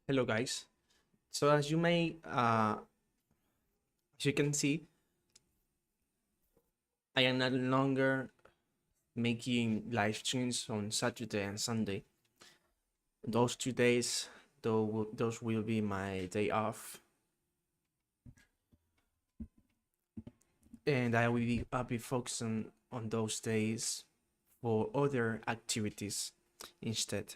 Hello guys. So as you can see, I am no longer making live streams on Saturday and Sunday. Those 2 days, those will be my day off, and I'll be focusing on those days for other activities instead,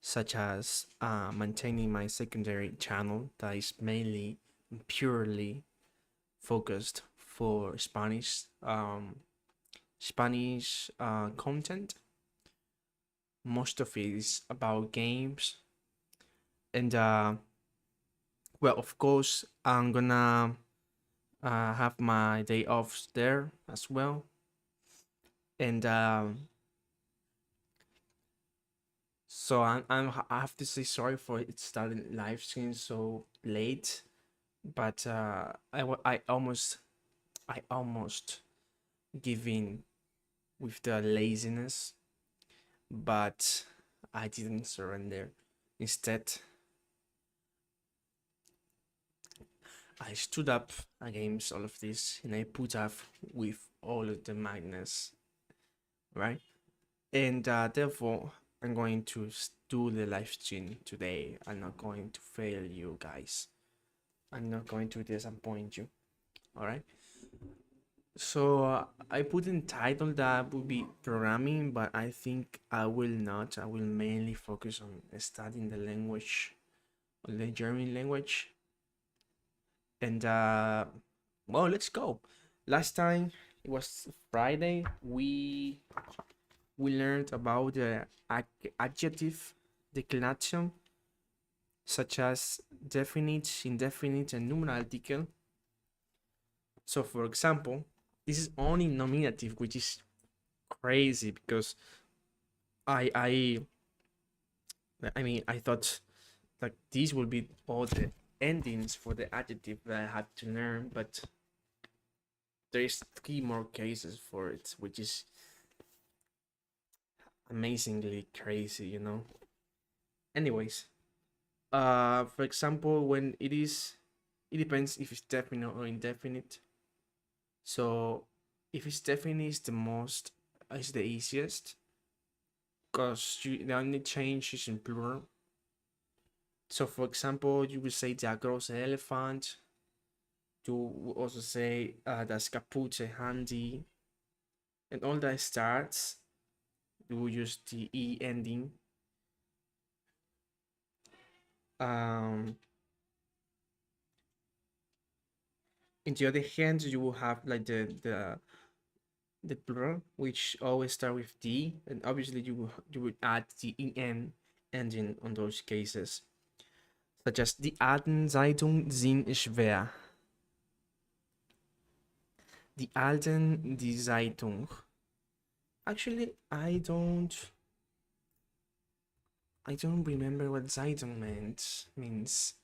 such as maintaining my secondary channel that is mainly purely focused for Spanish content. Most of it is about games, and well, of course, I'm gonna have my day off there as well, and so I have to say sorry for it starting live stream so late, but I almost give in with the laziness, but I didn't surrender. Instead, I stood up against all of this and I put up with all of the madness, right? And therefore, I'm going to do the live stream today. I'm not going to fail you guys. I'm not going to disappoint you. All right. So I put in title that would be programming, but I think I will not. I will mainly focus on studying the language, the German language, and well, let's go. Last time it was Friday. We learned about the adjective declination, such as definite, indefinite, and nominal article. So, for example, this is only nominative, which is crazy because I I I mean I thought like these would be all the endings for the adjective that I had to learn, but there's three more cases for it, which is amazingly crazy, you know. Anyways, for example, when it depends if it's definite or indefinite. So if it's definite, it's the most, it's the easiest, because the only change is in plural. So for example, you will say der große Elefant. You will also say das kaputte Handy, and all that starts. You will use the e ending. Um, in the other hand, you will have like the plural, which always start with D, and obviously you would add the en ending on those cases, such as die alten Zeitungen sind schwer. Die alten, die Zeitung. Actually, I don't remember what Zeitung means.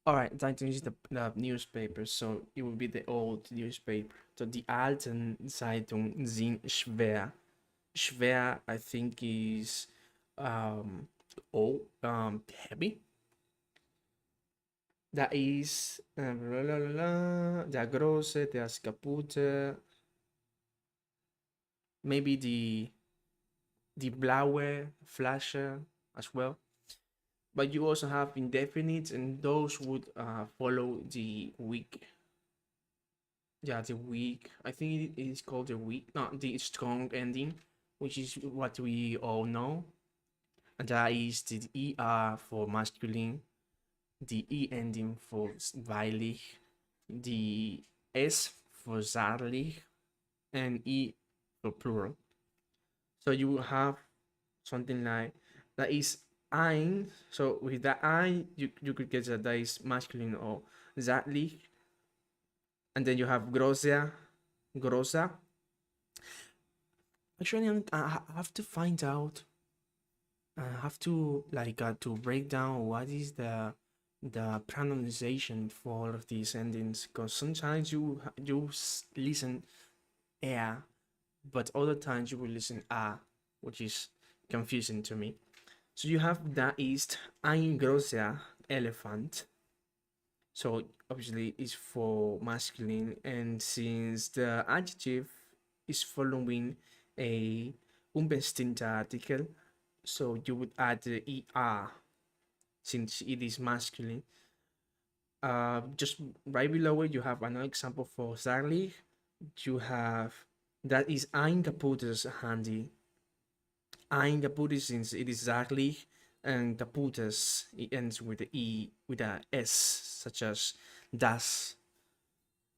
All right, Zeitung is the newspaper, so it would be the old newspaper. So die alten Zeitungen sind schwer. Schwer, I think, is um heavy. That is der große, das kaputte, maybe the blaue, flasche as well. But you also have indefinite, and those would follow the weak. Yeah, the weak. I think it is called the weak, not the strong ending, which is what we all know. And that is the er for masculine, the e ending for weiblich, the s for zahrlich, and e for plural. So you will have something like that is ein. So with that ein, you could get that is masculine or zahrlich, and then you have großer, großer. Actually, I have to find out. I have to to break down what is the pronunciation for all of these endings, because sometimes you listen air, but other times you will listen which is confusing to me. So you have that is ein großer elephant. So obviously it's for masculine, and since the adjective is following a unbestimmter article, so you would add the er since it is masculine. Just right below it, you have another example for Zarlig. You have that is ein kaputtes handy. Ein kaputtes since it is Zarlig, and kaputtes it ends with the e with a s, such as das.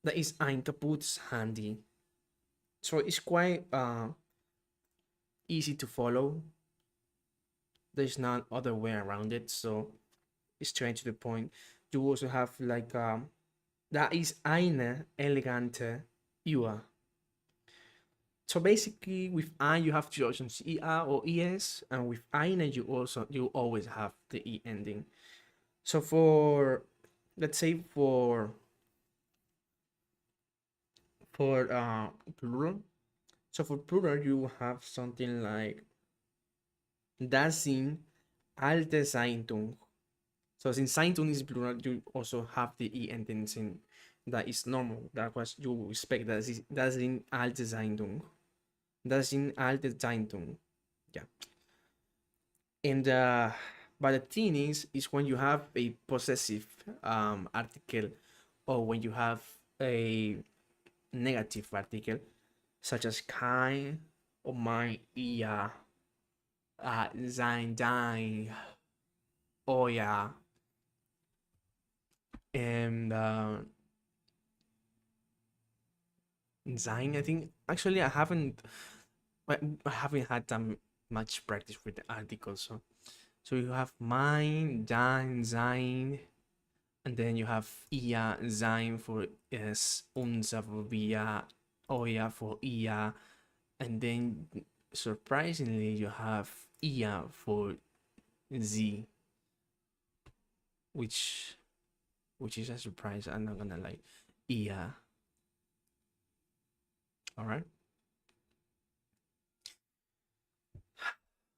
That is ein kaputtes handy. So it's quite easy to follow. There's not other way around it, so it's straight to the point. You also have like that is eine elegante Uhr. So basically, with I you have two options, er or es, and with eine you always have the e ending. So for let's say for plural, so for plural you have something like das sind alte Zeitung. So since Zeitung is plural, you also have the e endings in that is normal. That was you expect that sind alte Zeitung. Das sind alte Zeitung. Yeah. And but the thing is when you have a possessive article, or when you have a negative article, such as kein or mein, ihr, sein, dein, euer, and sein. I think actually I haven't had that much practice with the articles. So you have mein, dein, sein, and then you have ihr, sein for es, unser for wir, euer for ihr, and then surprisingly you have ihr for sie, which is a surprise. I'm not gonna lie, ihr. All right.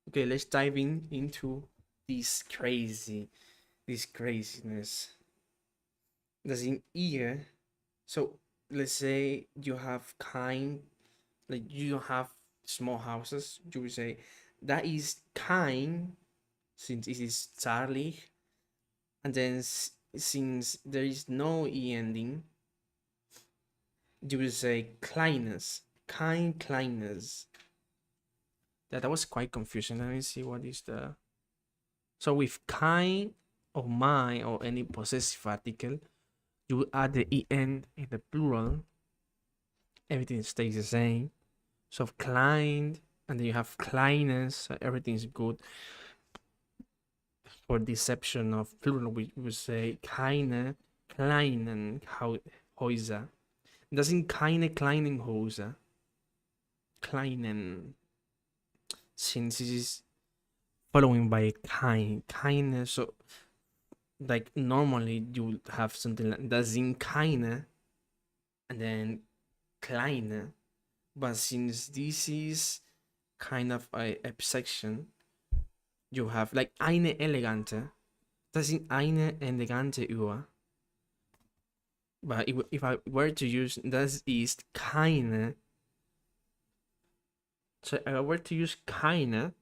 Okay, let's dive into this craziness. That's in ihr. So let's say you have kind, like you don't have small houses. You would say that is kind, since it is Charlie, and then since there is no e ending, you would say kleines, kind kleines. That was quite confusing. Let me see what is the. So with kind or my or any possessive article, you add the en in the plural. Everything stays the same. So klein, and then you have kleines, so everything is good. For deception of plural, we would say keine kleinen Häuser. Das sind keine kleinen Häuser. Kleinen. Since it is following by keine, so like normally you would have something like das sind keine, and then kleine. But since this is kind of a section, you have like eine elegante. Das sind eine elegante Uhr. But if I were to use das ist keine, so if I were to use keine,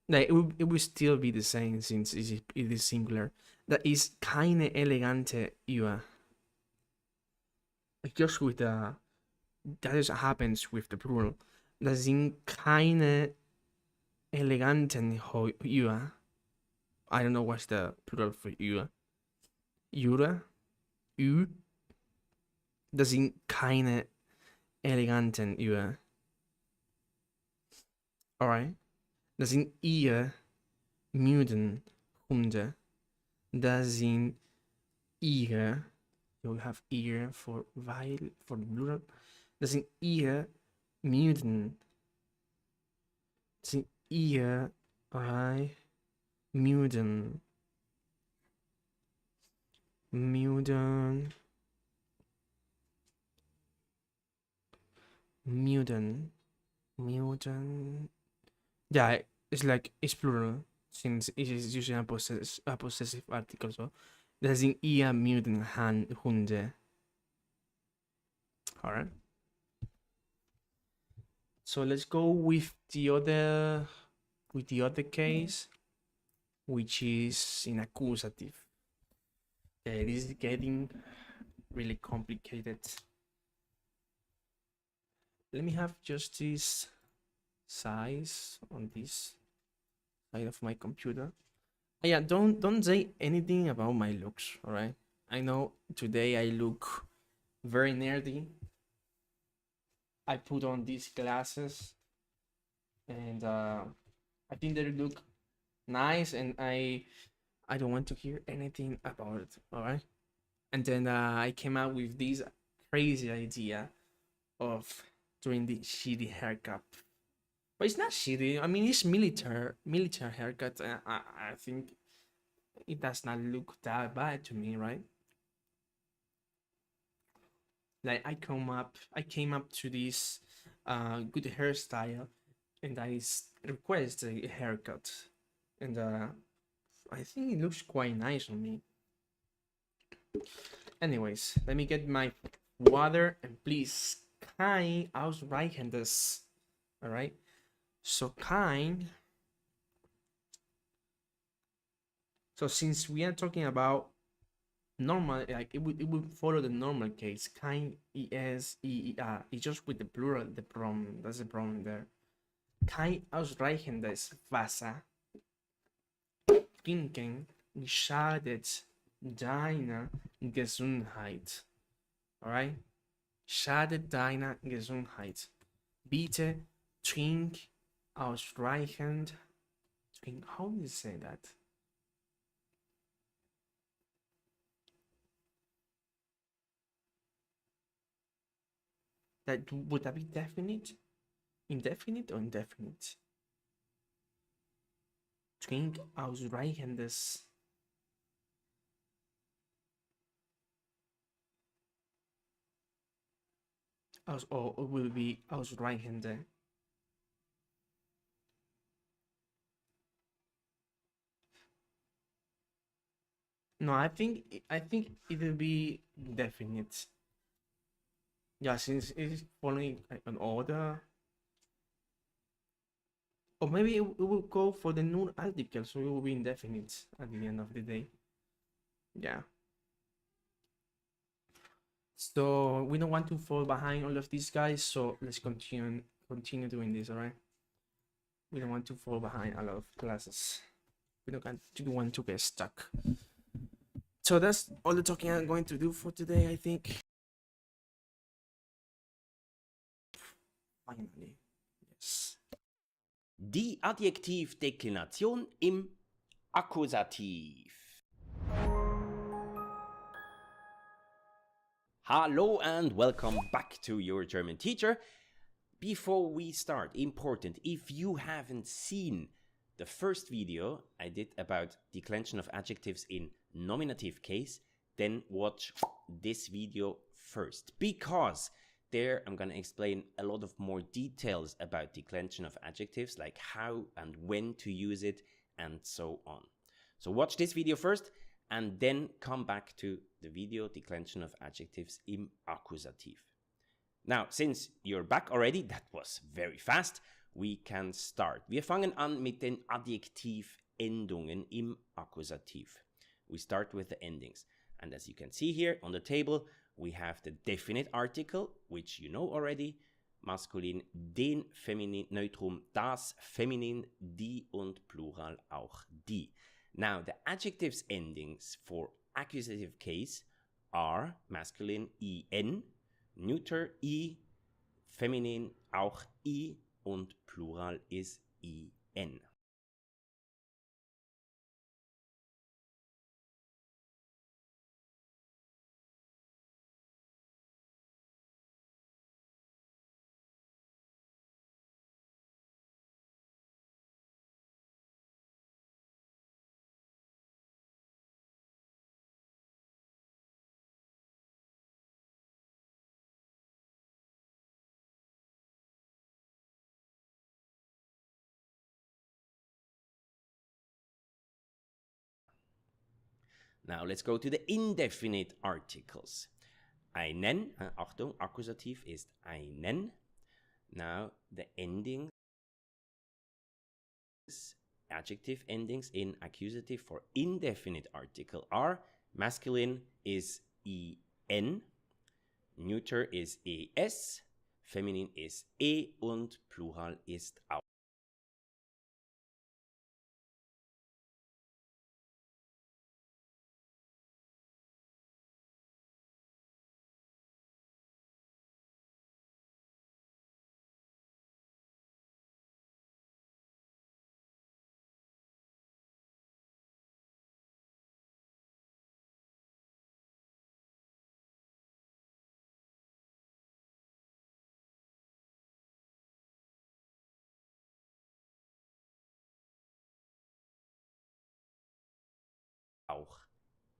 like it would still be the same since it is singular. That is keine elegante Uhr. Just with the that just happens with the plural. Das sind keine eleganten Uhr. I don't know what's the plural for Uhr. Uhr. Ü. Das sind keine eleganten Uhr. Alright. Das sind ihr müden Hunde. Das sind ihre. You have ear for weil, for plural. Das sind ihr müden. Das sind ihr müden. Müden. Müden. Müden. Yeah, it's like it's plural since it is using a possessive article. So das sind ihr mögen Hunde. All right. So let's go with the other case, which is in accusative. Okay, this is getting really complicated. Let me have just this size on this side of my computer. Yeah, don't say anything about my looks, all right? I know today I look very nerdy. I put on these glasses and I think they look nice, and I don't want to hear anything about it, all right? And then I came out with this crazy idea of doing the shitty haircut. But it's not shitty. I mean, it's military haircut. I think it does not look that bad to me, right? Like I came up to this good hairstyle, and I request a haircut, and I think it looks quite nice on me. Anyways, let me get my water, and please kein Ausreichendes. All right. So kein. So since we are talking about normal, like it would follow the normal case. Kein es it's just with the plural, the pronoun. That's the pronoun there. Kein ausreichendes Wasser trinken schadet deiner Gesundheit. Alright? Schadet deiner Gesundheit. Bitte trink ausreichend. How do you say that? Would that be definite? Indefinite or indefinite? Trink ausreichendes. Or it will be ausreichende. No, I think it will be definite. Yeah, since it's following an order. Or maybe it will go for the null article, so it will be indefinite at the end of the day. Yeah. So we don't want to fall behind all of these guys, so let's continue doing this, alright? We don't want to fall behind a lot of classes. We don't want to get stuck. So that's all the talking I'm going to do for today, I think. Finally. Yes. Die Adjektivdeklination im Akkusativ. Hello and welcome back to your German teacher. Before we start, important, if you haven't seen the first video I did about declension of adjectives in nominative case, then watch this video first, because there I'm going to explain a lot of more details about declension of adjectives, like how and when to use it and so on. So watch this video first and then come back to the video declension of adjectives im Akkusativ. Now, since you're back already, that was very fast, we can start. Wir fangen an mit den Adjektivendungen im Akkusativ. We start with the endings. And as you can see here on the table, we have the definite article, which you know already, maskulin den, feminin, neutrum das, feminin die und plural auch die. Now, the adjectives endings for accusative case are masculine in, neuter I, feminin auch I und plural is in. Now let's go to the indefinite articles. Einen, Achtung, Akkusativ ist einen. Now the endings, adjective endings in accusative for indefinite article are masculine is en, neuter is es, feminine is und plural ist auch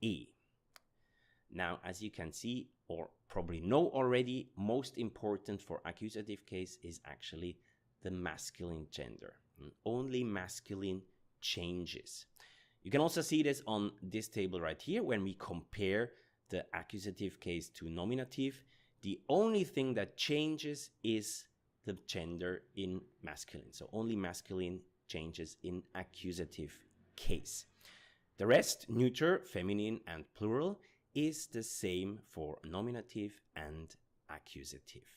e. Now, as you can see, or probably know already, most important for accusative case is actually the masculine gender. Only masculine changes. You can also see this on this table right here. When we compare the accusative case to nominative, the only thing that changes is the gender in masculine. So only masculine changes in accusative case. The rest, neuter, feminine, and plural, is the same for nominative and accusative.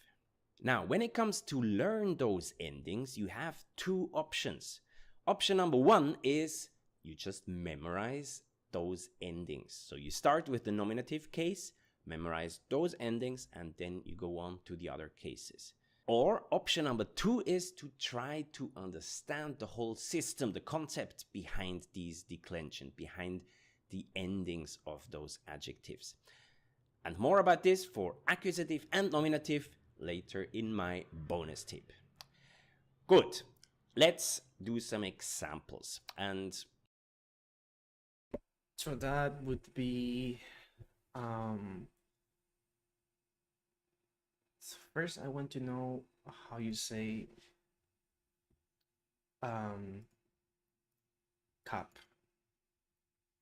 Now, when it comes to learn those endings, you have two options. Option number one is you just memorize those endings. So you start with the nominative case, memorize those endings, and then you go on to the other cases. Or option number two is to try to understand the whole system, the concept behind these declension, behind the endings of those adjectives. And more about this for accusative and nominative later in my bonus tip. Good. Let's do some examples. And so that would be so first I want to know how you say cup.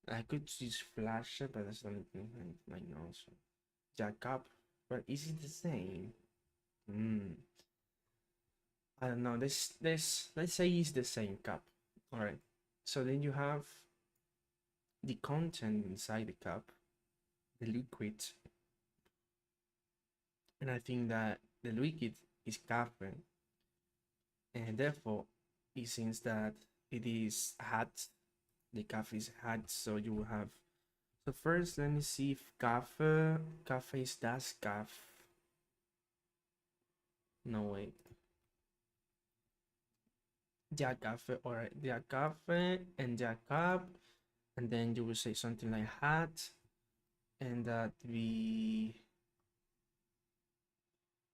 I could use flasche, but that's not my nose. Yeah, cup, but is it the same? I don't know. Let's say it's the same cup. All right. So then you have the content inside the cup, the liquid, and I think that the liquid is coffee, and therefore it seems that it is hot. The coffee is hot, so you will have. So first, let me see if cafe is das Kaff. No wait. Der Kaffee, alright, der Kaffee and der cup, and then you will say something like hot, and that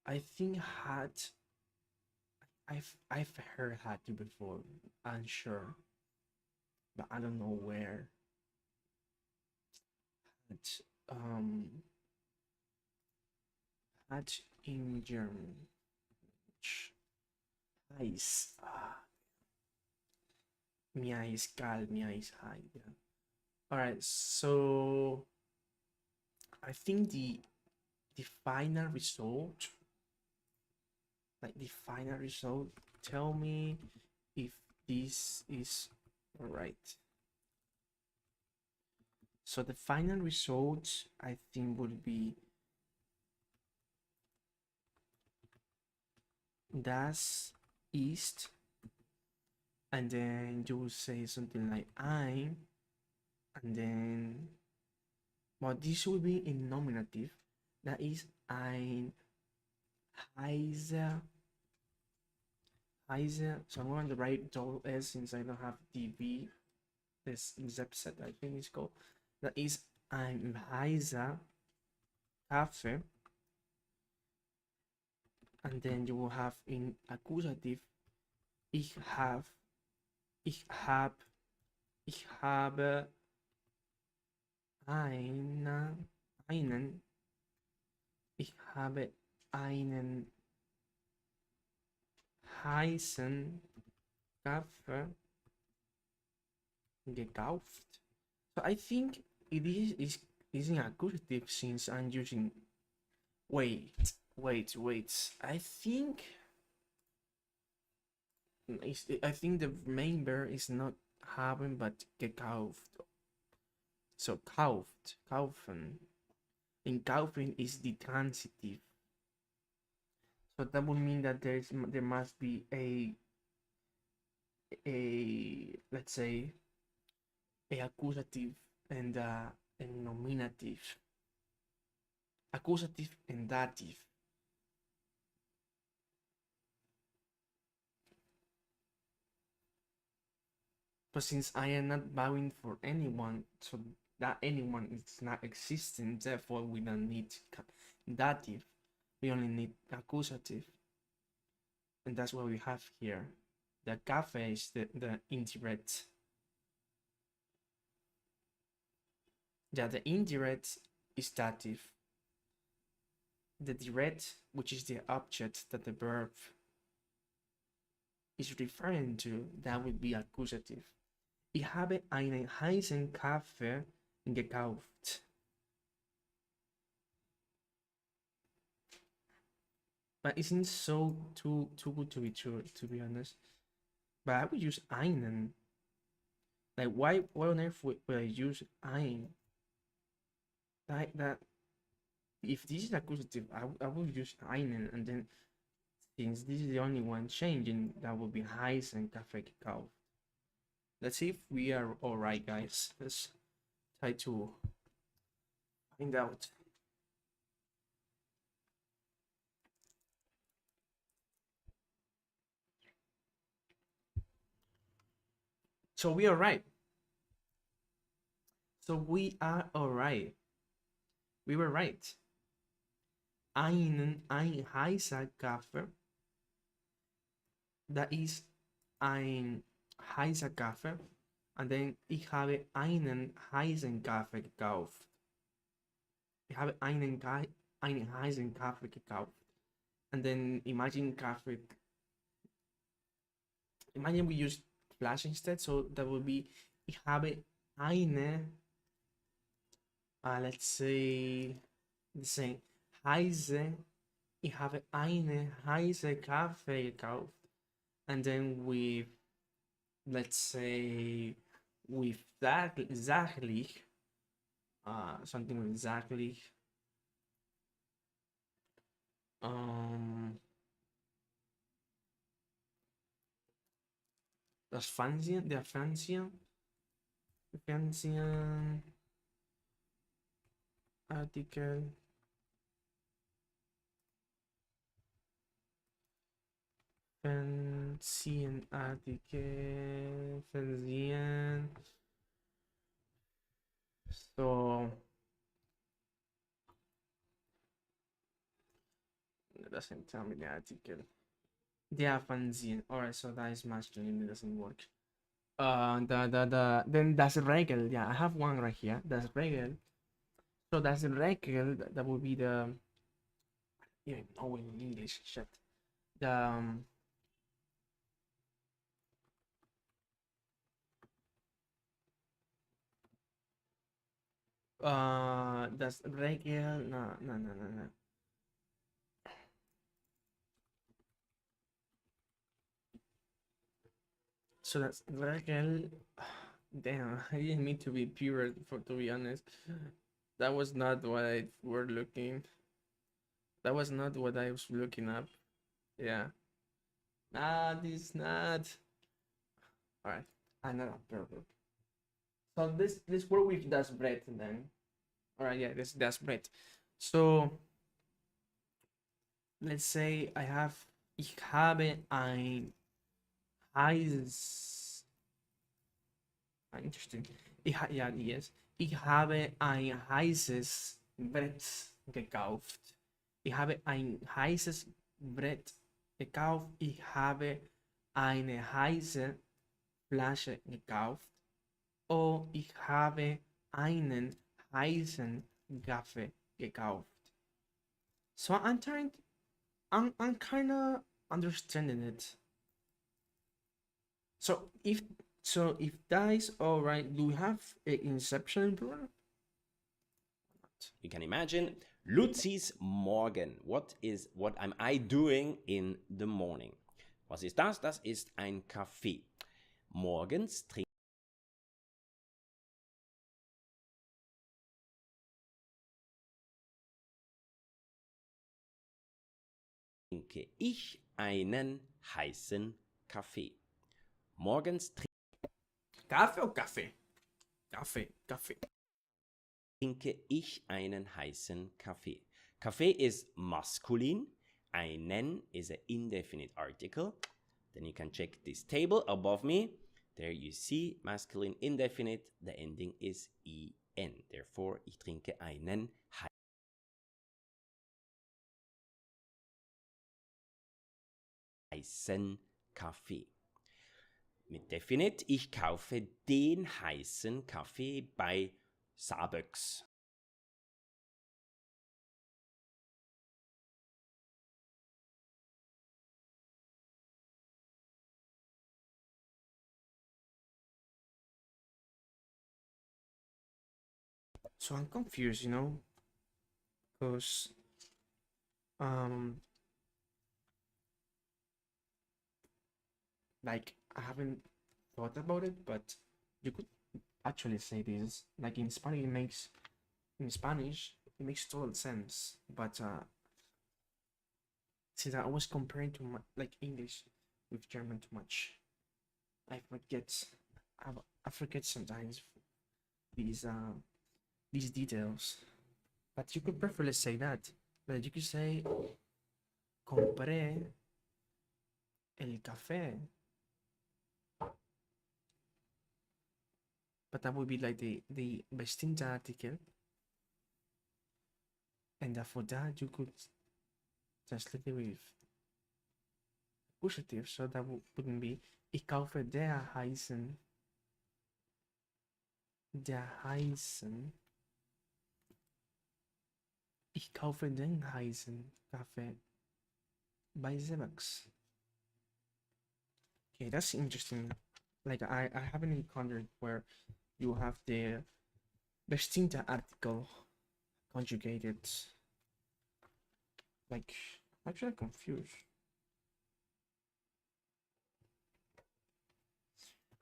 I think hot. I've heard hot before. I'm sure, but I don't know where. Hot, hot in German. Ice. Mir is kalt, mir is high. Yeah. All right, so I think the final result, like the final result, tell me if this is right. So the final result, I think, would be das ist, and then you will say something like ein, and then, well, this will be in nominative. That is ein Heise. So I'm going to write double S since I don't have DB. This Zepset, I think it's called. That is ein Heise Kaffee. And then you will have in accusative, ich habe, ich habe einen heißen Kaffee gekauft. So I think it is an accusative since I'm using. Wait. I think the main verb is not haben but gekauft. So kaufen. And kaufen is the transitive. So that would mean that there must be a let's say a accusative and a nominative. Accusative and dative. But since I am not bowing for anyone, so that anyone is not existing, therefore we don't need dative. We only need accusative. And that's what we have here. The cafe is the indirect. Yeah, the indirect is dative. The direct, which is the object that the verb is referring to, that would be accusative. Ich habe einen heißen Kaffee gekauft. But isn't so too good to be true, to be honest. But I would use einen. Like why on earth would I use ein? Like that if this is accusative, I would use einen, and then since this is the only one changing, that would be heißen Kaffee gekauft. Let's see if we are all right, guys. Let's try to find out. So we are right. So we are all right. We were right. Ein heißer Kaffee. That is ein heißer Kaffee. And then ich habe einen heißen Kaffee gekauft. Ich habe einen heißen Kaffee gekauft. And then imagine we use flasche instead, so that would be ich habe eine let's say the same heiße, ich habe eine heiße Kaffee gekauft. And then with, let's say, with that sachlich, something with sachlich, das Fernsehen, der Fernsehen Artikel. Fernsehenartikel, Fernsehen. So. It doesn't tell me the article. Der Fernsehen. Alright, so that is masculine. It doesn't work. Then das Regel. Yeah, I have one right here. Das Regel. So das Regel. That would be the. Yeah, no, in English. Shit. The. Das Regel. No. So that's Regel. Damn, I didn't mean to be pure, to be honest. That was not what I were looking. That was not what I was looking up. Yeah. Nah, this not. Alright. Another purple. So this work with das bread then. Alright, yeah, this das bread. So let's say I have ich habe ein heißes. Interesting. Yeah, yes. Ich habe ein heißes Brett gekauft. Ich habe ein heißes Brett gekauft. Ich habe eine heiße Flasche gekauft. Oh, ich habe einen heißen Kaffee gekauft. So I'm kind of understanding it. So if that is all right, do we have an inception in plural? You can imagine Luzi's Morgen. What am I doing in the morning? Was ist das? Das ist ein Kaffee. Morgens trinke ich einen heißen Kaffee. Morgens Kaffee oder Kaffee? Kaffee. trinke ich einen heißen Kaffee. Kaffee is masculine. Einen is an indefinite article. Then you can check this table above me. There you see masculine indefinite. The ending is en. Therefore, ich trinke einen heißen Kaffee. Mit definite, ich kaufe den heißen Kaffee bei Starbucks. So I'm confused, because like I haven't thought about it, but you could actually say this. Like in Spanish, it makes total sense. But since I was comparing to like English with German too much, I forget. I forget sometimes these details. But you could preferably say that. But you could say compré el café. But that would be like the bestimmte article. And for that you could translate it with accusative, so that wouldn't be ich kaufe der heißen ich kaufe den heißen Kaffee bei Starbucks. Okay, that's interesting. Like I haven't encountered where you have the bestimmte article conjugated. Like, actually confused.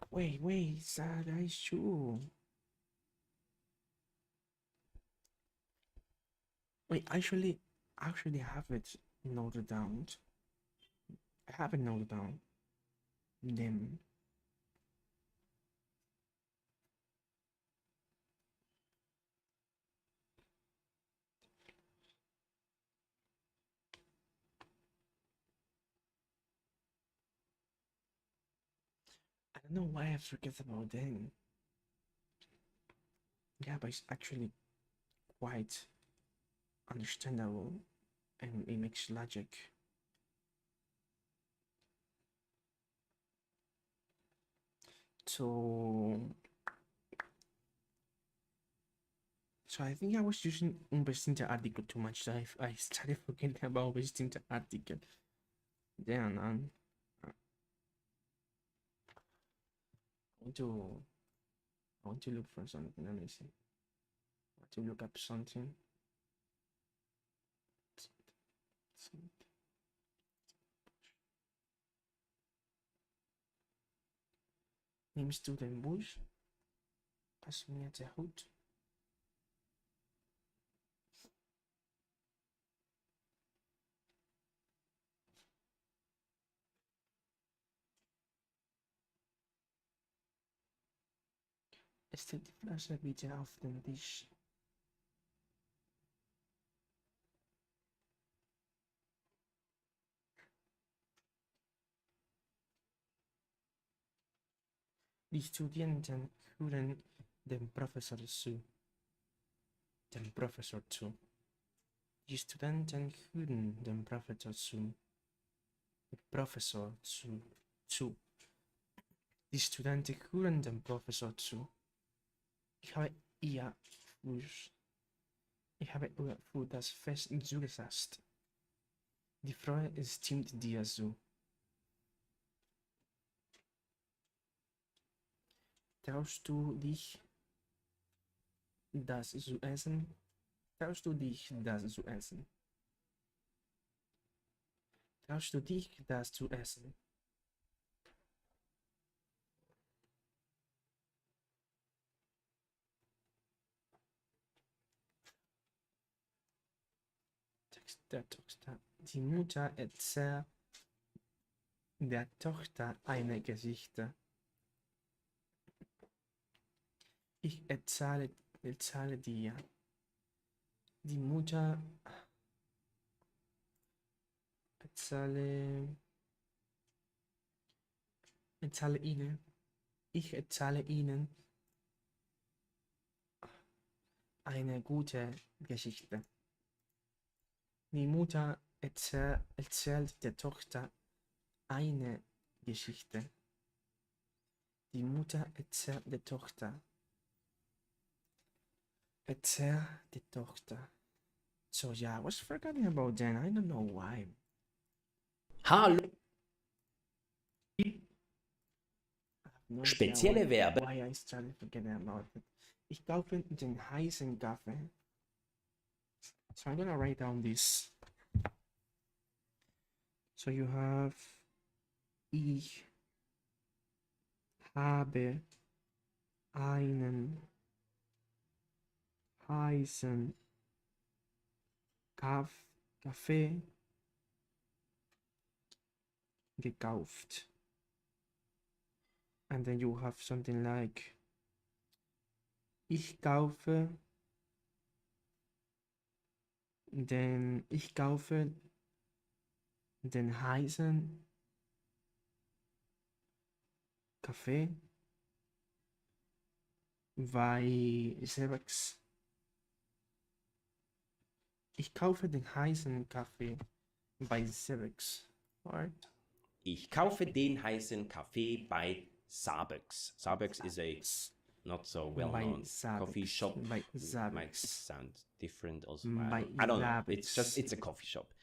Wait, that is true. Wait, actually have it noted down. I have it noted down. Then I don't know why I forget about them. Yeah, but it's actually quite understandable and it makes logic. So I think I was using un bestimmte article too much, so I started forgetting about bestimmte article. Damn, man. I want to look for something. Let me see. I want to look up something. Nimmst du den Bus? Hast du mir der Hut? Stell die Flasche bitte auf den Tisch. Die Studenten hören dem Professor zu. Dem Professor zu. Die Studenten hören dem Professor zu. Professor zu. Die Studenten hören dem Professor zu. Ich habe ihr Fuß das fest zugesetzt. Die Frau stimmt dir zu. Traust du dich, das zu essen? Traust du dich, das zu essen? Traust du dich, das zu essen? Text der Tochter. Die Mutter erzählt der Tochter eine Geschichte. Ich erzähle dir. Die Mutter erzähle, erzähle ihnen. Ich erzähle ihnen eine gute Geschichte. Die Mutter erzählt der Tochter eine Geschichte. Die Mutter erzählt der Tochter. Erzählt die Tochter. So yeah, I was forgetting about that. I don't know why. Hallo. I have no idea Spezielle Verben. why I started forgetting about it. Ich kaufe den heißen Kaffee. So I'm gonna write down this. So you have ich habe einen heißen Kaffee gekauft. And then you have something like ich kaufe den heißen Kaffee bei Starbucks. Ich kaufe den heißen Kaffee bei Starbucks. Alright. Ich kaufe den heißen Kaffee bei Starbucks. Starbucks is a not so well-known coffee shop. By Might Starbucks. sound different also. By I don't know. Starbucks. It's a coffee shop.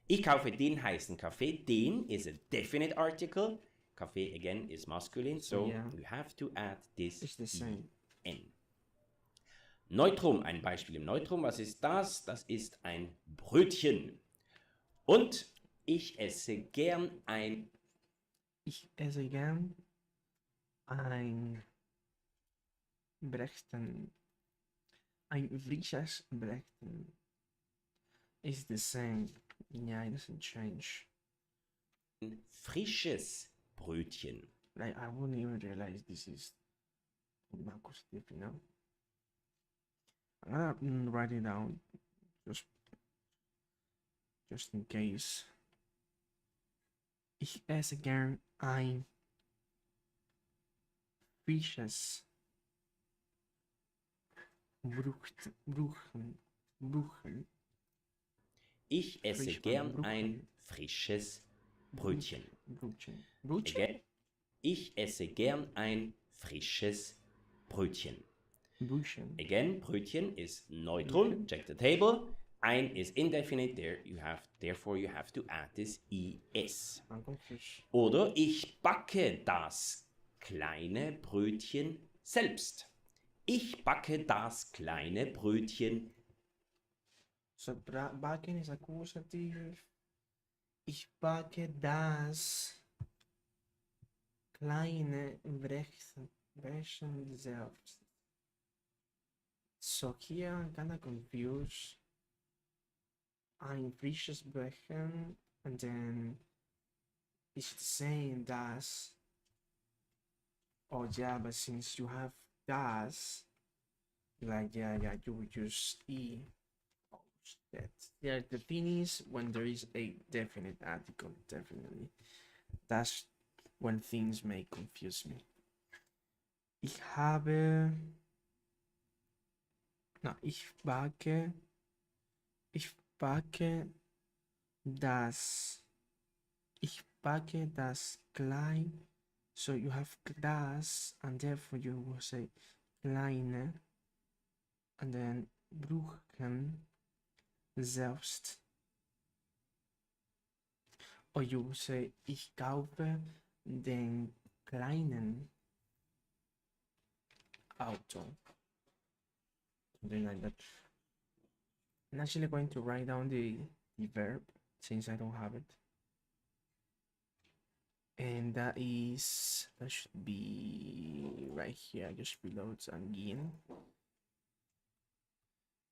Ich kaufe den heißen Kaffee. Den is a definite article. Kaffee again is masculine, so Yeah. you have to add this It's the same. en. Neutrum, ein Beispiel im Neutrum. Was ist das? Das ist ein Brötchen. Und ich esse gern ein. Ich esse gern ein Brechten. Ein frisches Brechten. It's the same. Yeah, it doesn't change. Ein frisches Brötchen. Like, I wouldn't even realize this is acoustics, you know? I'm gonna write it down just in case. Ich esse gern ein frisches Bruchen. Ich esse Frisch gern Brötchen. ein frisches Brötchen. Brötchen. Again, ich esse gern ein frisches Brötchen. Brötchen. Again, Brötchen is neutrum. Check the table. Ein is indefinite. Therefore you have to add this es. I'm confused. Oder ich backe das kleine Brötchen selbst. Ich backe das kleine Brötchen. So backen is accusative. Ich backe das kleine Brechen selbst. So here I'm kinda confused. Ein frisches Brechen and then it's saying das. Oh yeah, but since you have das, like yeah, you would use e. Oh shit. Yeah, the thing is when there is a definite article, definitely. That's when things may confuse me. Ich backe das klein. So you have das and therefore you will say kleine and then Bruchen selbst. Or you will say ich kaufe den kleinen Auto. Something like that. I'm actually going to write down the verb since I don't have it. And that should be right here, just below it's angehen.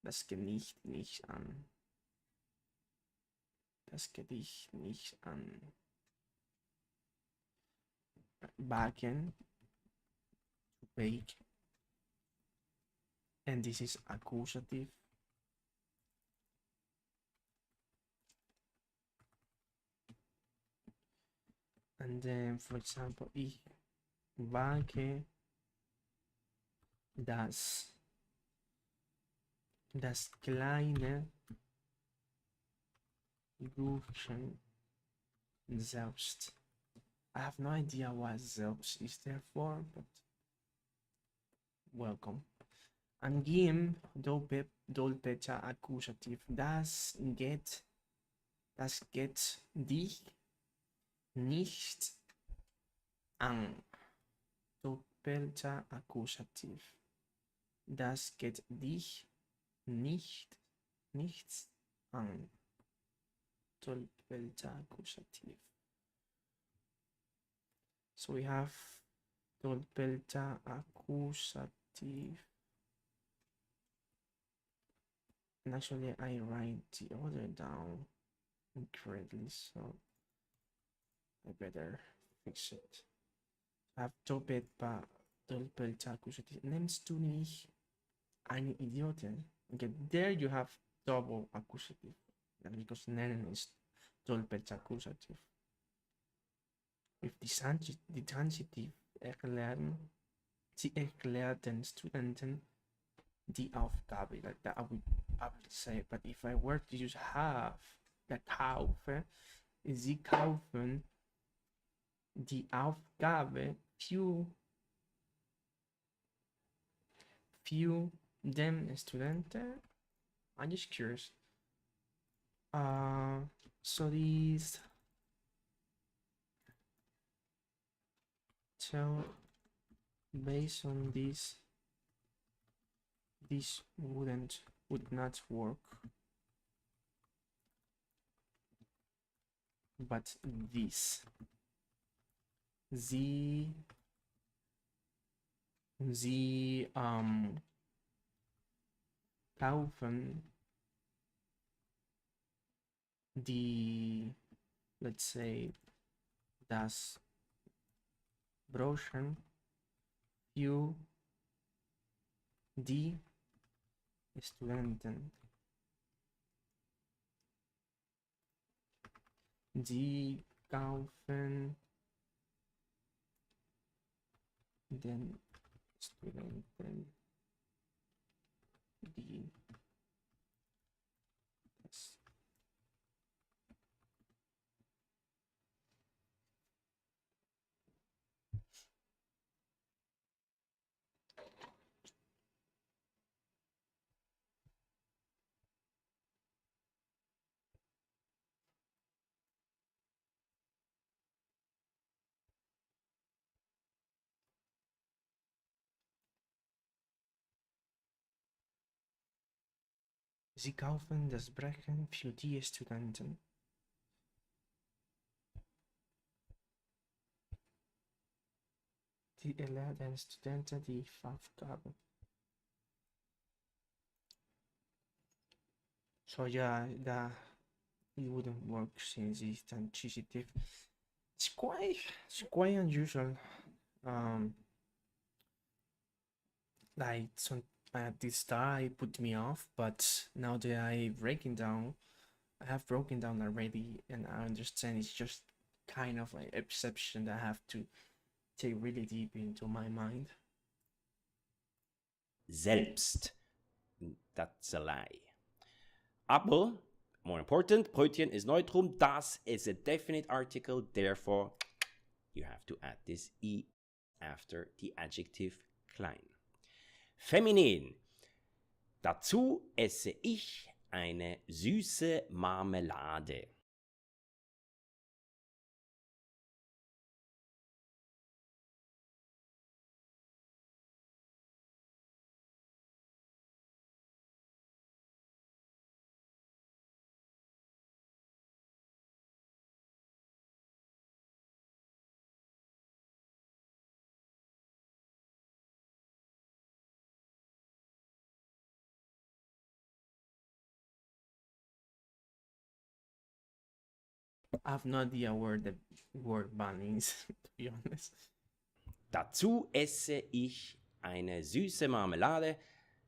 Das Gedicht nicht an. Das Gedicht nicht an. Backen, to bake. And this is accusative. And then, for example, ich backe das kleine Brötchen selbst. I have no idea what selbst is there for, but welcome. Angehen, Dolpeter Akkusativ. Das geht dich nicht an. Doppelter Akkusativ. Das geht dich nichts an. Doppelter Akkusativ. So we have doppelter Akkusativ. And actually I write the other down incorrectly, so I better fix it. I have doppelter Akkusativ. Nennst du mich eine Idiotin? Okay, there you have double accusative. Because nennen is doppelter Akkusativ. With the transitive erklären, sie erklärt den Studenten die Aufgabe. Like that I would say, but if I were to use have, gekauft, sie kaufen die Aufgabe für dem Studenten. I'm just curious. So these so based on this would not work, but this sie kaufen die, let's say, das Brötchen für die Studenten. Sie kaufen den Studenten die das. Sie kaufen das Brechen für die Studenten. Die erlernen Studenten die Aufgabe. So yeah, that it wouldn't work since it's transitive. It's quite unusual. Like some at the start it put me off, but now that I have broken down already, and I understand it's just kind of like a perception that I have to take really deep into my mind. Selbst. That's a lie. Aber, more important, Brötchen is neutrum. Das is a definite article. Therefore, you have to add this I after the adjective klein. Feminin. Dazu esse ich eine süße Marmelade. I have no idea where the word bun is, to be honest. Dazu esse ich eine süße Marmelade.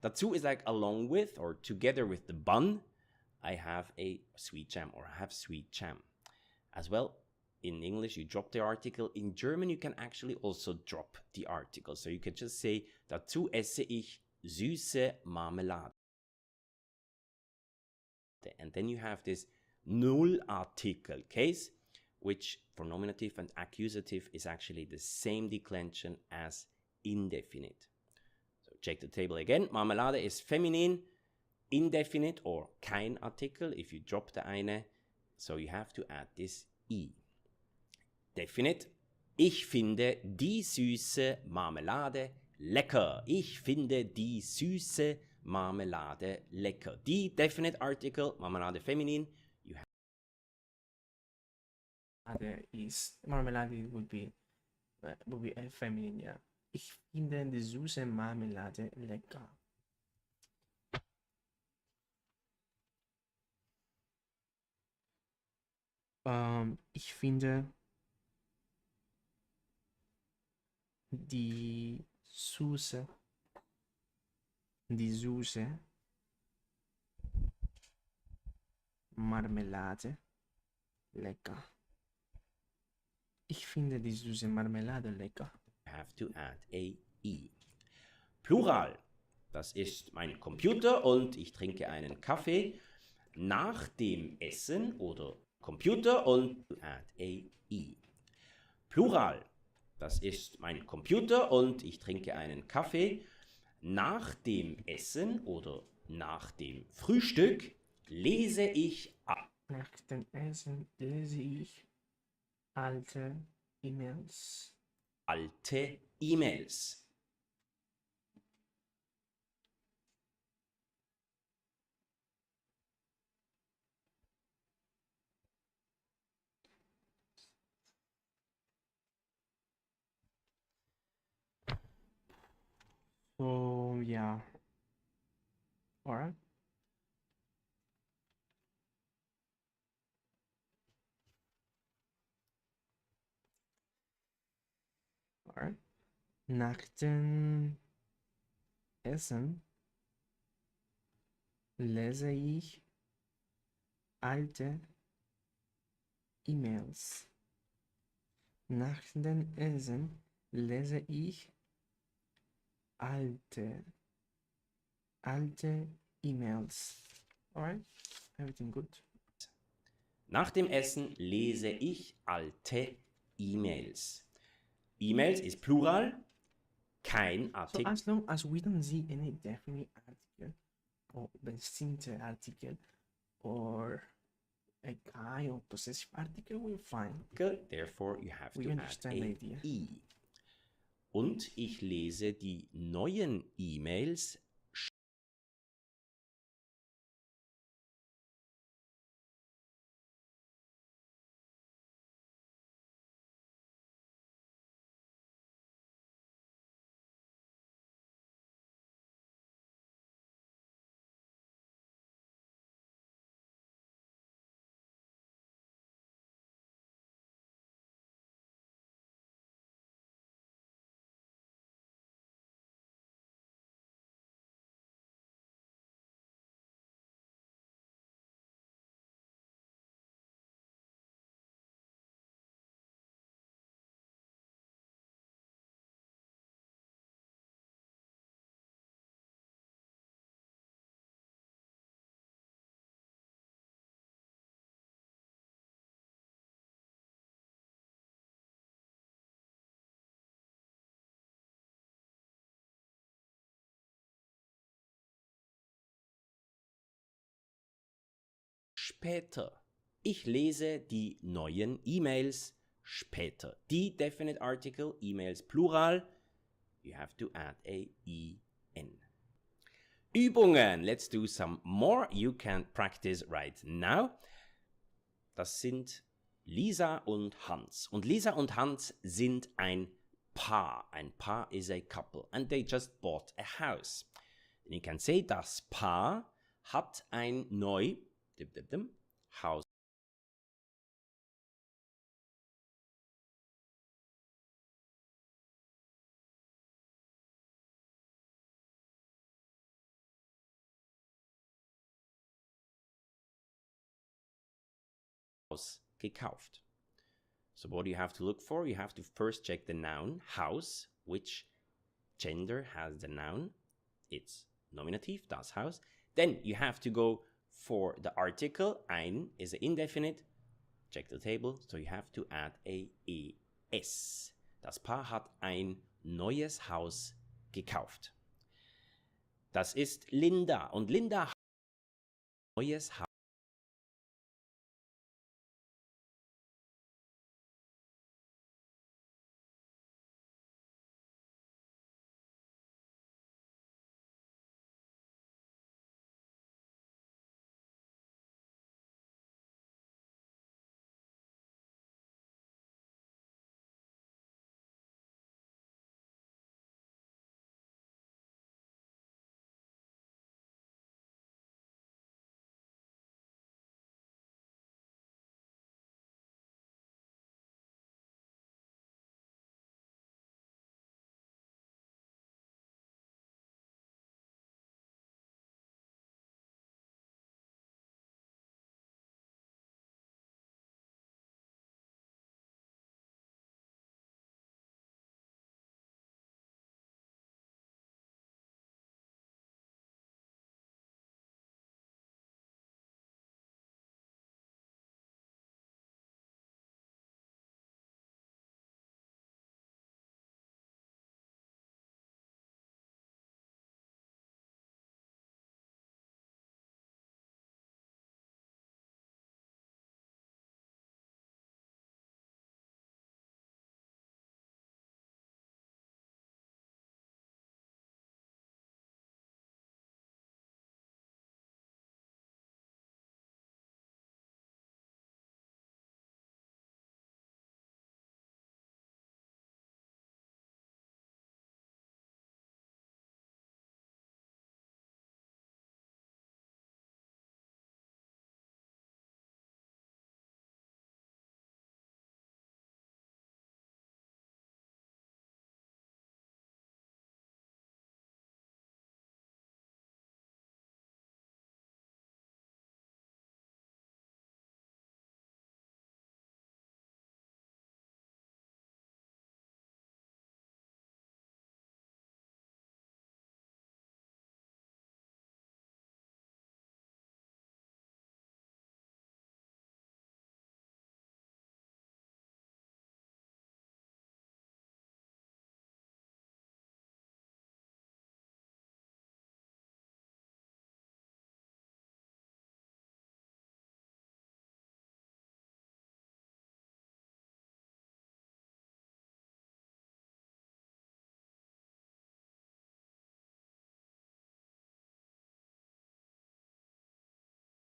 Dazu is like along with or together with the bun, I have a sweet jam or I have sweet jam. As well, in English, you drop the article. In German, you can actually also drop the article. So you can just say, dazu esse ich süße Marmelade. And then you have this Nullartikel case, which for nominative and accusative is actually the same declension as indefinite. So check the table again. Marmelade is feminine, indefinite or kein Artikel if you drop the eine. So you have to add this I. Definite. Ich finde die süße Marmelade lecker. Ich finde die süße Marmelade lecker. Die definite article, Marmelade feminin. You have Marmelade would be a feminine, yeah. Ich finde die süße Marmelade lecker. Ich finde die süße Marmelade lecker. Ich finde die süße Marmelade lecker. have to add a I. Plural. Das ist mein Computer und ich trinke einen Kaffee. Nach dem Essen oder Computer und add a I. Plural. Das ist mein Computer und ich trinke einen Kaffee. Nach dem Essen oder nach dem Frühstück lese ich Nach dem Essen lese ich alte E-Mails. Alte E-Mails. So, yeah. Alright. Alright. Nach dem Essen lese ich alte E-Mails. Nach dem Essen lese ich alte E-Mails. Alright, everything good. Nach dem Essen lese ich alte E-Mails. E-Mails ist Plural, kein So Artikel. as long as we don't see any definite article or bestimmte Artikel or a kind of possessive article, we're fine. Therefore, you have We to add understand the idea. I. Und ich lese die neuen E-Mails später. Ich lese die neuen E-Mails später. Die definite article, E-Mails Plural. You have to add a EN. Übungen. Let's do some more. You can practice right now. Das sind Lisa und Hans. Und Lisa und Hans sind ein Paar. Ein Paar is a couple. And they just bought a house. And you can say, das Paar hat ein Haus Haus gekauft. So what do you have to look for? You have to first check the noun Haus, which gender has the noun. It's nominative, das Haus. Then you have to go for the article. Ein is an indefinite. Check the table. So you have to add a es. Das Paar hat ein neues Haus gekauft. Das ist Linda. Und Linda hat ein neues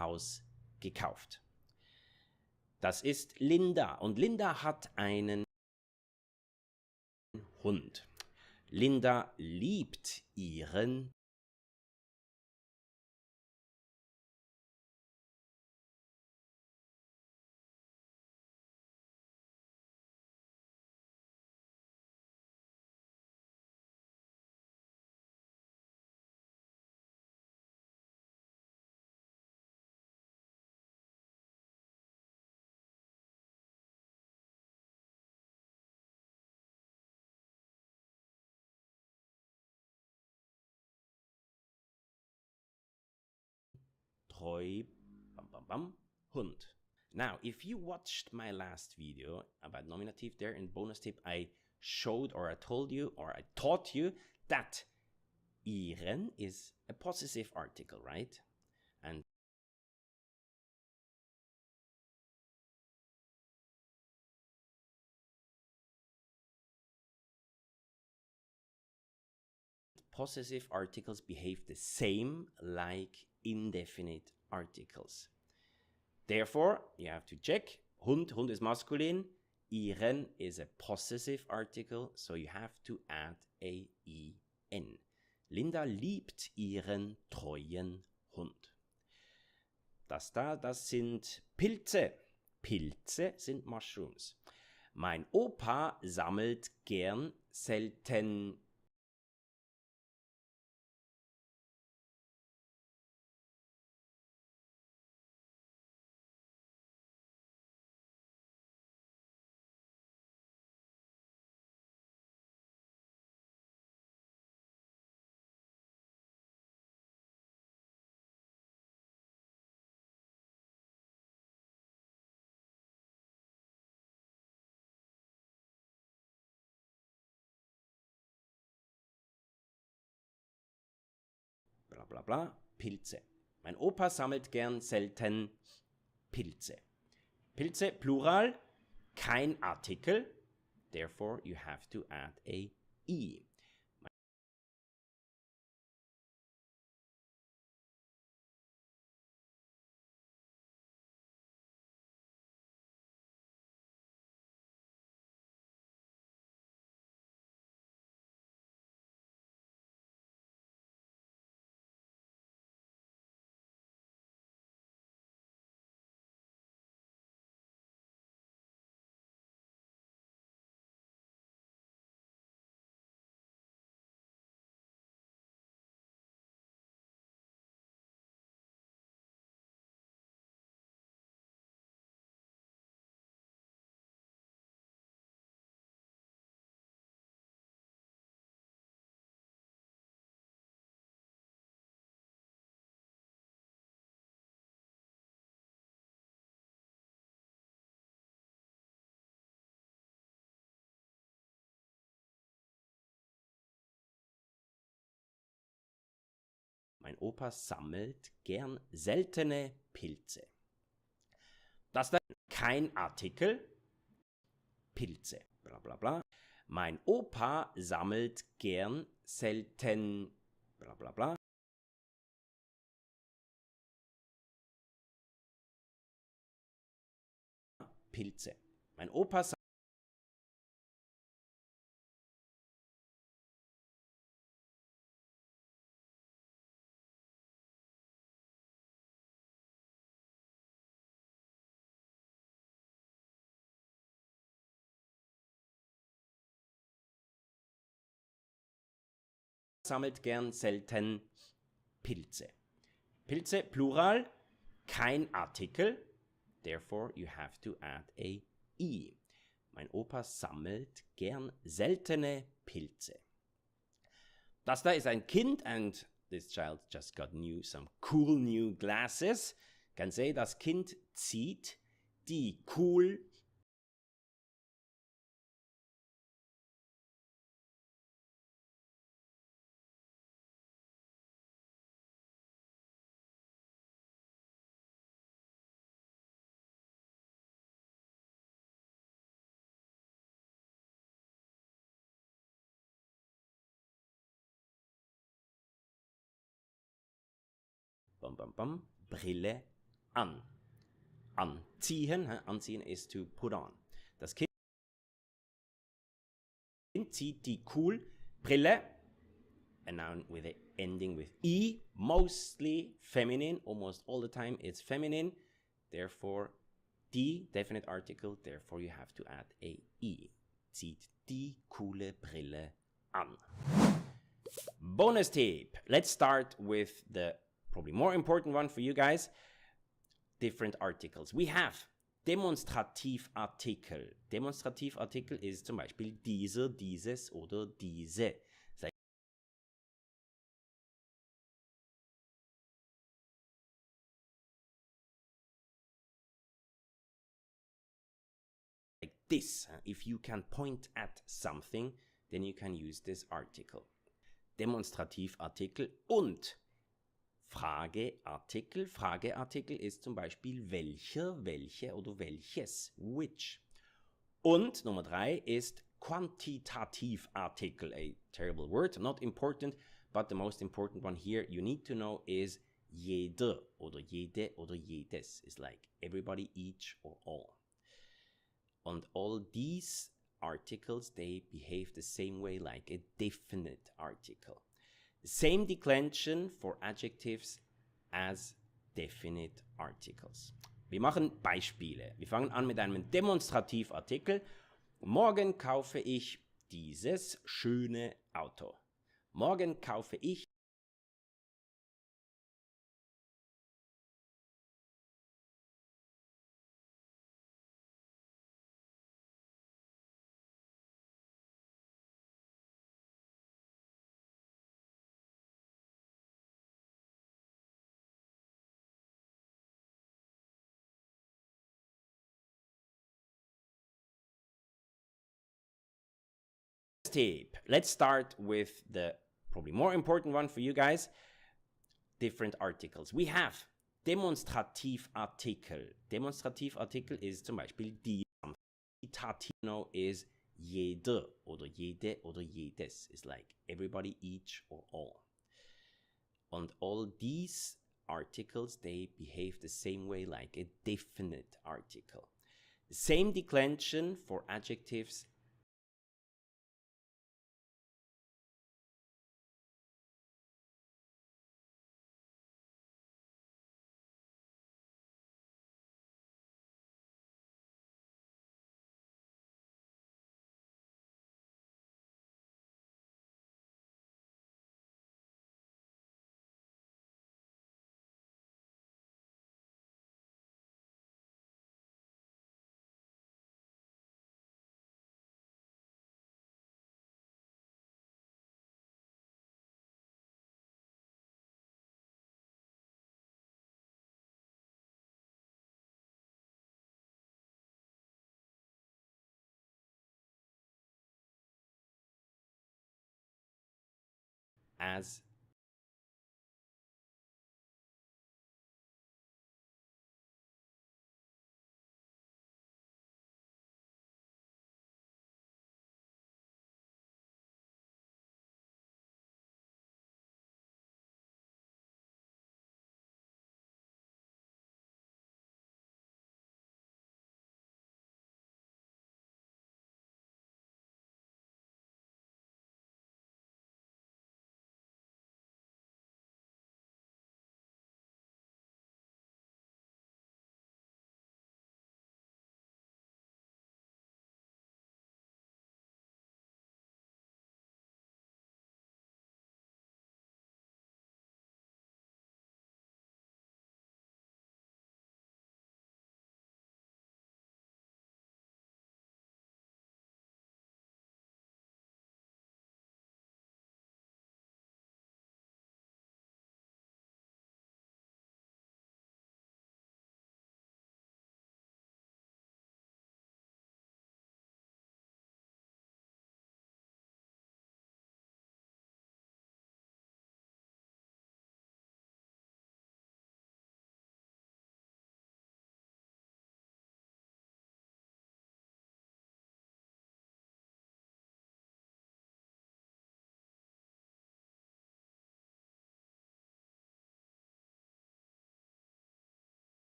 Haus gekauft. Das ist Linda. Und Linda hat einen Hund. Linda liebt ihren treu Hund. Now, if you watched my last video about nominative there in bonus tip, I showed or I told you or I taught you that ihren is a possessive article, right? And possessive articles behave the same like indefinite articles. Therefore, you have to check. Hund is masculine. Ihren is a possessive article, so you have to add a en. Linda liebt ihren treuen Hund. Das sind Pilze. Pilze sind Mushrooms. Mein Opa sammelt gern selten bla bla, Pilze. Mein Opa sammelt gern selten Pilze. Pilze, Plural, kein Artikel, therefore you have to add a I. Mein Opa sammelt gern seltene Pilze. Das da kein Artikel, Pilze, bla bla bla. Mein Opa sammelt gern selten, bla bla bla. Pilze. Mein Opa sammelt gern selten Pilze. Pilze, Plural, kein Artikel, therefore you have to add a I. Mein Opa sammelt gern seltene Pilze. Das da ist ein Kind and this child just got some cool new glasses. Kann sehen, das Kind zieht die cool Brille an. Anziehen, anziehen is to put on. Das Kind zieht die cool Brille, a noun with it ending with E, mostly feminine, almost all the time it's feminine, therefore die, definite article, therefore you have to add a E. Zieht die coole Brille an. Bonus tip. Let's start with the probably more important one for you guys. Different articles. We have Demonstrativartikel. Demonstrativartikel ist zum Beispiel dieser, dieses oder diese. Like this. If you can point at something, then you can use this article. Demonstrativartikel und Frageartikel. Frageartikel ist zum Beispiel welcher, welche oder welches, which. Und Nummer 3 ist Quantitativartikel, a terrible word, not important, but the most important one here you need to know is jeder oder jede oder jedes. It's like everybody, each or all. And all these articles, they behave the same way like a definite article. Same declension for adjectives as definite articles. Wir machen Beispiele. Wir fangen an mit einem Demonstrativartikel. Morgen kaufe ich dieses schöne Auto. Morgen kaufe ich tip. Let's start with the probably more important one for you guys. different articles. We have Demonstrativartikel. Demonstrativartikel ist zum Beispiel die. Tatino is jede oder jede oder jedes. It's like everybody, each, or all. And all these articles, they behave the same way like a definite article. The same declension for adjectives. As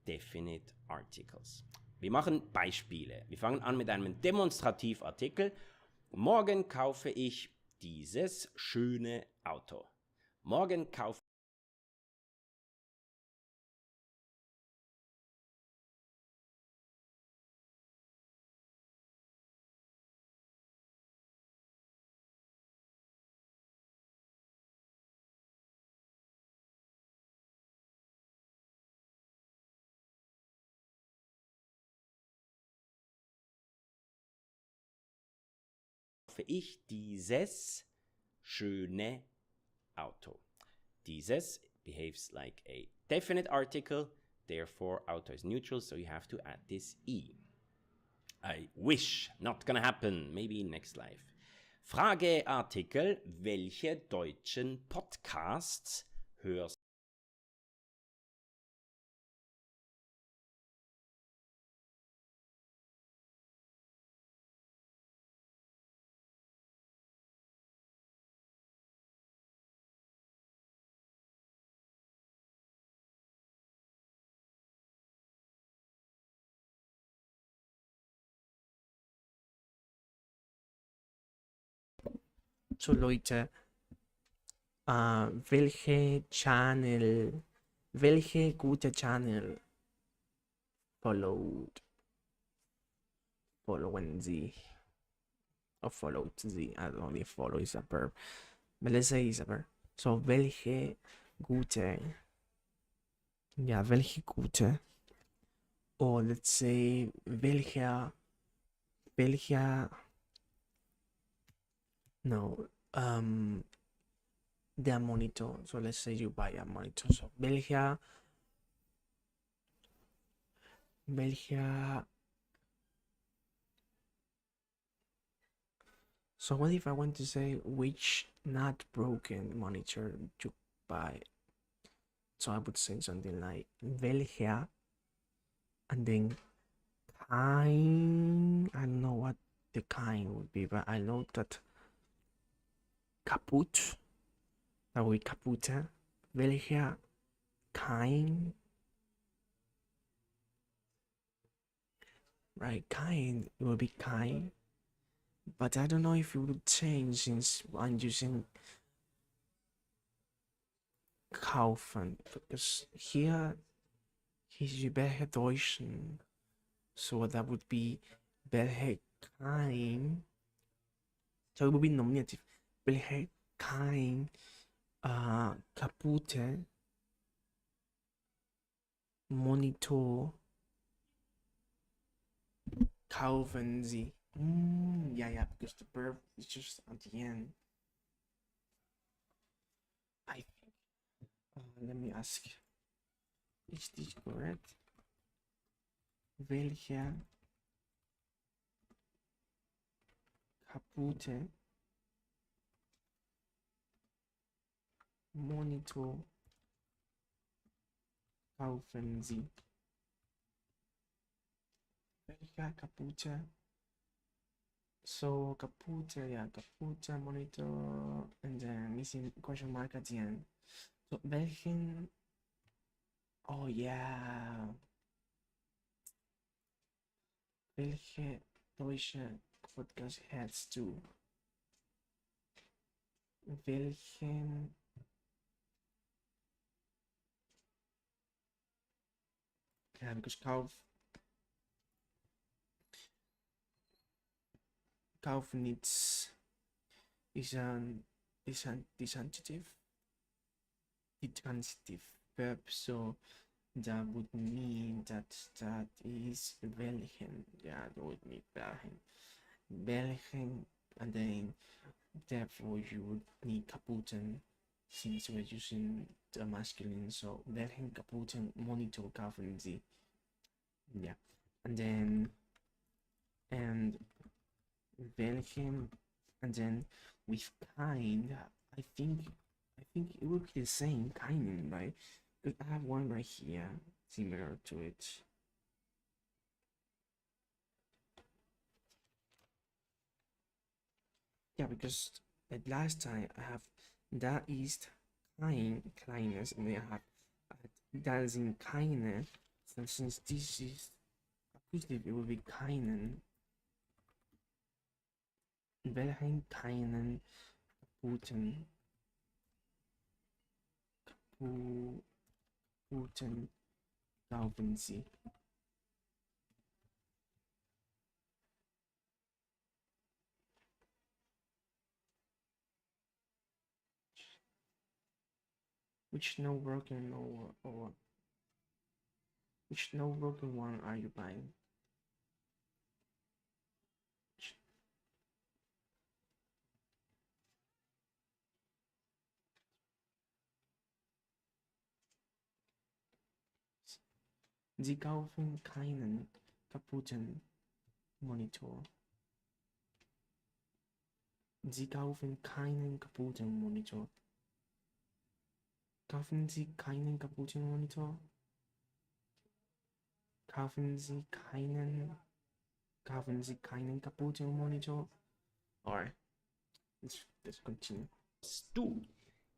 definite articles. Wir machen Beispiele. Wir fangen an mit einem Demonstrativartikel. Morgen kaufe ich dieses schöne Auto. Morgen kaufe ich dieses schöne Auto. Dieses behaves like a definite article, therefore auto is neutral, so you have to add this E. I wish. Not gonna happen. Maybe next life. Frageartikel. Welche deutschen Podcasts hörst So Leute, welche gute Channel followen Sie or followed Sie? I don't know if follow is a verb, but let's say it's a verb. So welche gute, or let's say welcher, no, der Monitor. So let's say you buy a monitor. So welcher, so what if I want to say which not broken monitor to buy? So I would say something like welcher, and then kind. I don't know what the kind would be, but I know that kaputt, that would be kaputte. Welcher kind, right? Kind, it will be kind, but I don't know if it would change since I'm using kaufen, because here he's welche Deutschen, so that would be welche kind. So it would be nominative. Welche kind kaputte Monitor kaufen Sie? Yeah, because the verb is just at the end. I think. Let me ask. Is this correct? Welcher kaputte Monitor kaufen Sie? Welcher kaputte? So kaputte, yeah, kaputte monitor, and then missing question mark at the end. So welchen? Oh yeah. Welche deutsche Podcast hast du? Welchen? Yeah, because kaufen is an intransitive verb, so that would mean that is welchen. Yeah, that would mean welchen, and then therefore you would need kaputten since we're using the masculine. So welchen kaputten Monitor kaufen Sie? Yeah, and then welchen, and then with kind, I think it would be the same kind, right? Because I have one right here similar to it. Yeah, because at last time I have that is kindness, and then I have that is in kindness. So since this is accusative, it will be kindness. Welchen keinen guten glauben Sie? Which no broken or which no broken one are you buying? Sie kaufen keinen kaputten Monitor. Sie kaufen keinen kaputten Monitor. Kaufen Sie keinen kaputten Monitor? Kaufen Sie keinen kaputten Monitor? Alright, let's continue. Du,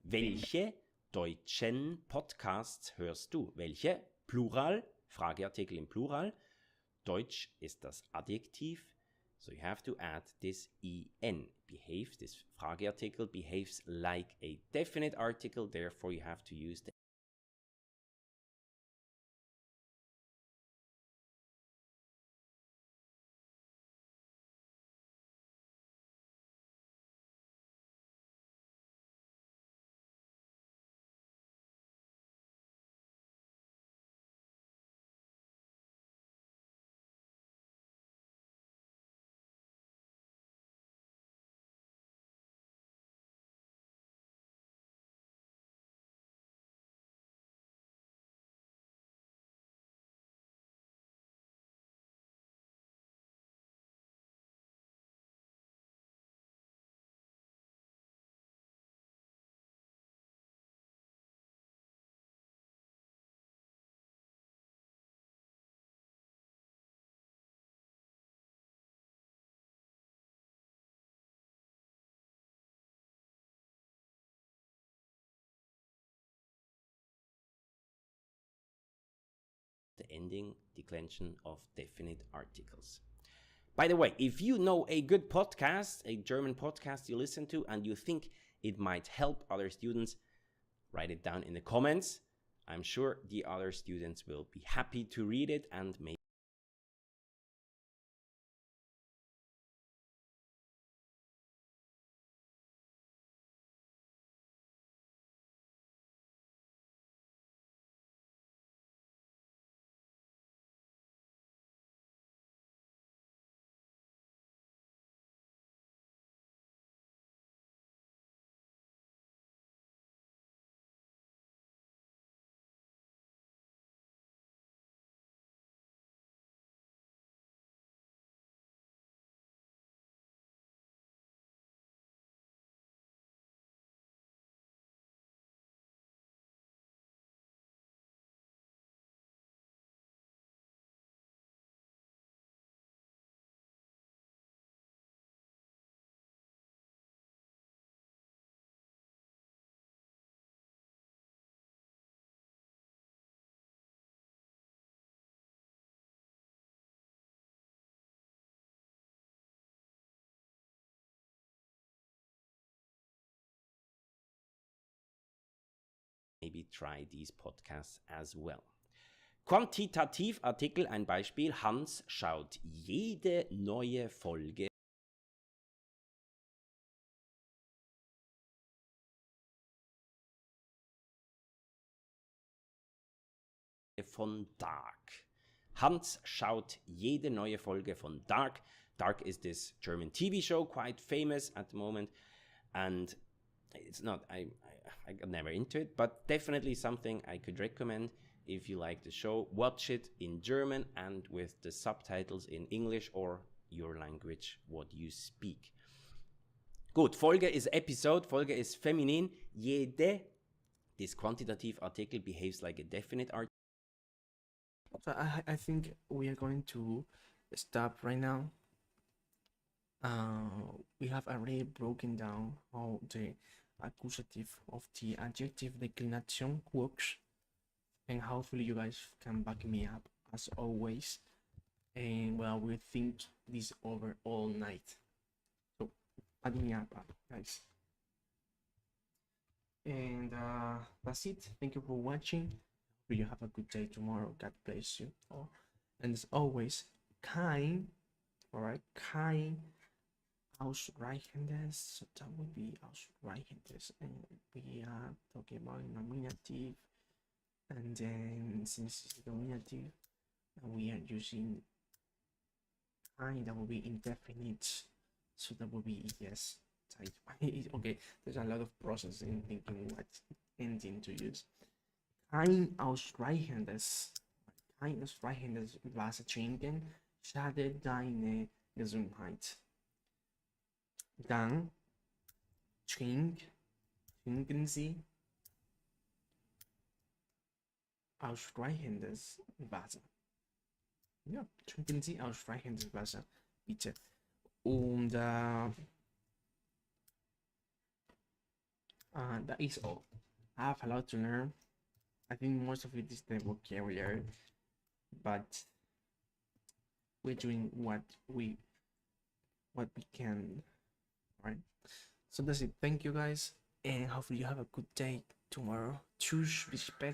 welche deutschen Podcasts hörst du? Welche? Plural, Frageartikel im Plural. Deutsch ist das Adjektiv. So you have to add this en. Behaves, this Frageartikel behaves like a definite article, therefore you have to use the ending declension of definite articles. By the way, if you know a good podcast, a German podcast you listen to, and you think it might help other students, write it down in the comments. I'm sure the other students will be happy to read it and maybe try these podcasts as well. Quantitativartikel, ein Beispiel. Hans schaut jede neue Folge von Dark. Hans schaut jede neue Folge von Dark. Dark is this German TV show, quite famous at the moment, and it's not, I got never into it, but definitely something I could recommend if you like the show. Watch it in German and with the subtitles in English or your language, what you speak. Gut, Folge is episode, Folge is feminin. Jede, this quantitative article behaves like a definite article. So I think we are going to stop right now. We have already broken down how the accusative of the adjective declination works, and hopefully you guys can back me up as always. And well, we'll think this over all night. So back me up, guys. And that's it. Thank you for watching. Hope you have a good day tomorrow. God bless you all. And as always, kein, alright, kein Ausreichendes. So that would be Ausreichendes. And we are talking about nominative. And then since it's nominative, we are using kein, that will be indefinite. So that will be yes. Okay, there's a lot of processing thinking what ending to use. Kein Ausreichendes. Kein Ausreichendes Wasser trinken schadet deine Gesundheit. Dann trinken Sie ausreichendes Wasser. Ja, trinken Sie ausreichendes Wasser, bitte. Und that is all. I have a lot to learn. I think most of it is the vocabulary, but we're doing what we can, right? So that's it. Thank you guys, and hopefully you have a good day tomorrow. Tschüss, bis später.